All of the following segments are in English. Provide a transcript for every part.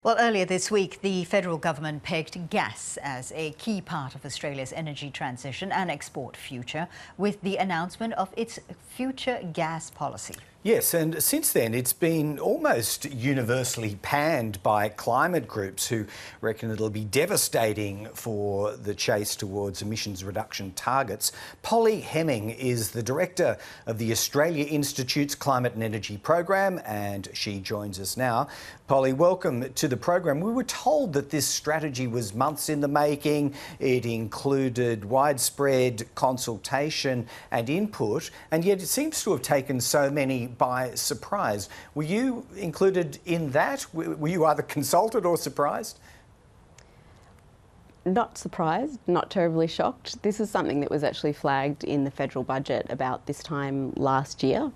Well, earlier this week, the federal government pegged gas as a key part of Australia's energy transition and export future with the announcement of its future gas policy. Yes, and since then it's been almost universally panned by climate groups who reckon it'll be devastating for the chase towards emissions reduction targets. Polly Hemming is the director of the Australia Institute's Climate and Energy Program, and she joins us now. Polly, welcome to the program. We were told that this strategy was months in the making. It included widespread consultation and input, and yet it seems to have taken so many by surprise. Were you included in that? Were you either consulted or surprised? Not surprised, not terribly shocked. This is something that was actually flagged in the federal budget about this time last year.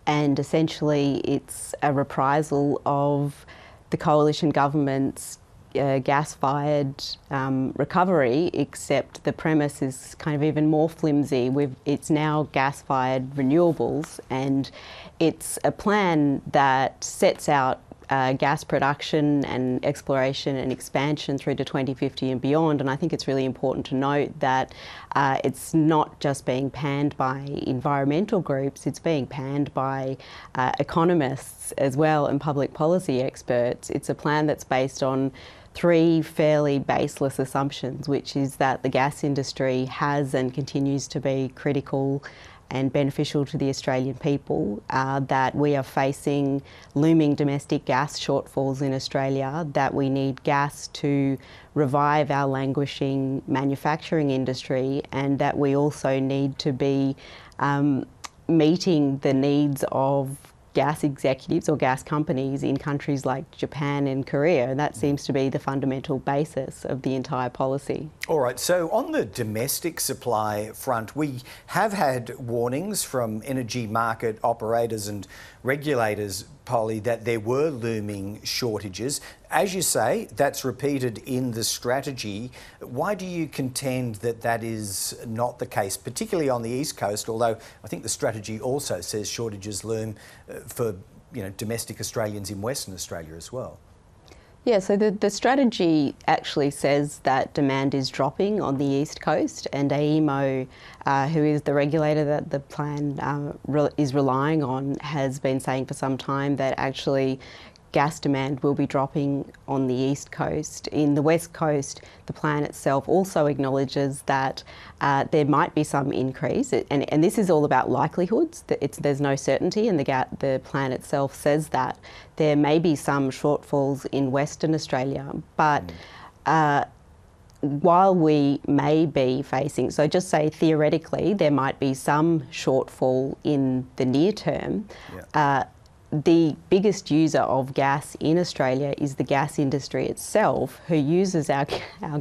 And essentially it's a reprisal of the coalition government's gas-fired recovery, except the premise is kind of even more flimsy. It's now gas-fired renewables, and it's a plan that sets out gas production and exploration and expansion through to 2050 and beyond. And I think it's really important to note that it's not just being panned by environmental groups, it's being panned by economists as well and public policy experts. It's a plan that's based on three fairly baseless assumptions, which is that the gas industry has and continues to be critical and beneficial to the Australian people, that we are facing looming domestic gas shortfalls in Australia, that we need gas to revive our languishing manufacturing industry, and that we also need to be meeting the needs of gas executives or gas companies in countries like Japan and Korea, and that seems to be the fundamental basis of the entire policy. All right, so on the domestic supply front, we have had warnings from energy market operators and regulators, Polly, that there were looming shortages. As you say, that's repeated in the strategy. Why do you contend that that is not the case, particularly on the East Coast, although I think the strategy also says shortages loom for domestic Australians in Western Australia as well? Yeah, so the strategy actually says that demand is dropping on the East Coast, and AEMO, who is the regulator that the plan is relying on, has been saying for some time that actually gas demand will be dropping on the East Coast. In the West Coast, the plan itself also acknowledges that there might be some increase, and this is all about likelihoods. There's no certainty, and the plan itself says that there may be some shortfalls in Western Australia, but while we may be facing, so just say theoretically there might be some shortfall in the near term, the biggest user of gas in Australia is the gas industry itself, who uses our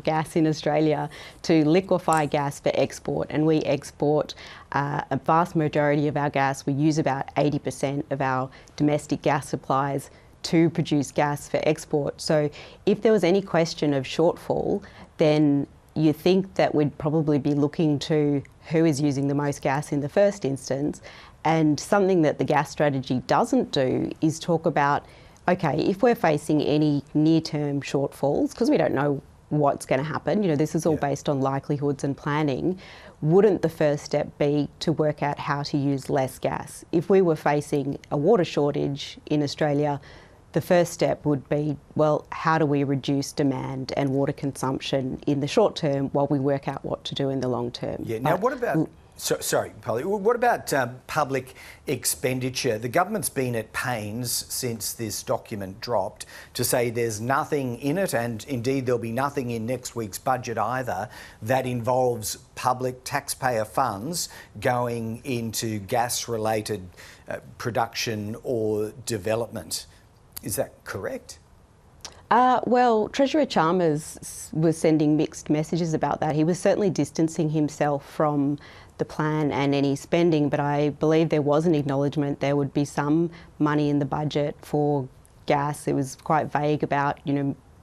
gas in Australia to liquefy gas for export. And we export a vast majority of our gas. We use about 80% of our domestic gas supplies to produce gas for export. So if there was any question of shortfall, then you think that we'd probably be looking to who is using the most gas in the first instance. And something that the gas strategy doesn't do is talk about, okay, if we're facing any near-term shortfalls, because we don't know what's going to happen, this is all based on likelihoods and planning, wouldn't the first step be to work out how to use less gas? If we were facing a water shortage in Australia, the first step would be, well, how do we reduce demand and water consumption in the short term while we work out what to do in the long term? Yeah. Now, what about... Sorry, Polly. What about public expenditure? The government's been at pains since this document dropped to say there's nothing in it, and indeed there'll be nothing in next week's budget either, that involves public taxpayer funds going into gas-related production or development. Is that correct? Well, Treasurer Chalmers was sending mixed messages about that. He was certainly distancing himself from the plan and any spending, but I believe there was an acknowledgement there would be some money in the budget for gas. It was quite vague about,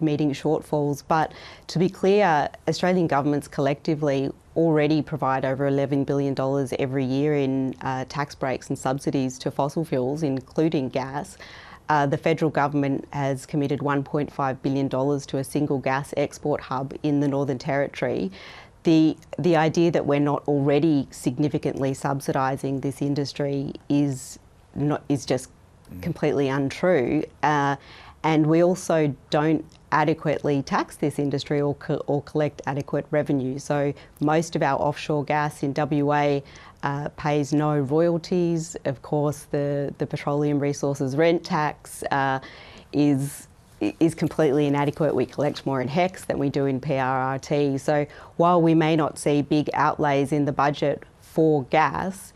meeting shortfalls. But to be clear, Australian governments collectively already provide over $11 billion every year in tax breaks and subsidies to fossil fuels, including gas. The federal government has committed $1.5 billion to a single gas export hub in the Northern Territory. The idea that we're not already significantly subsidising this industry is just completely untrue. And we also don't adequately tax this industry or collect adequate revenue. So most of our offshore gas in WA pays no royalties. Of course, the Petroleum Resources Rent Tax is completely inadequate. We collect more in HECS than we do in PRRT. So while we may not see big outlays in the budget for gas,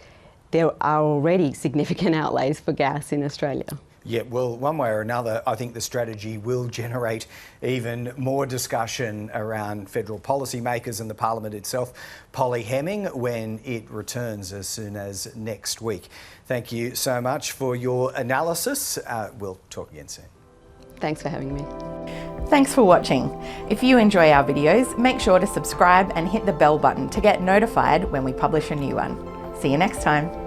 there are already significant outlays for gas in Australia. Yeah, well, one way or another, I think the strategy will generate even more discussion around federal policymakers and the Parliament itself. Polly Hemming, when it returns as soon as next week. Thank you so much for your analysis. We'll talk again soon. Thanks for having me. Thanks for watching. If you enjoy our videos, make sure to subscribe and hit the bell button to get notified when we publish a new one. See you next time.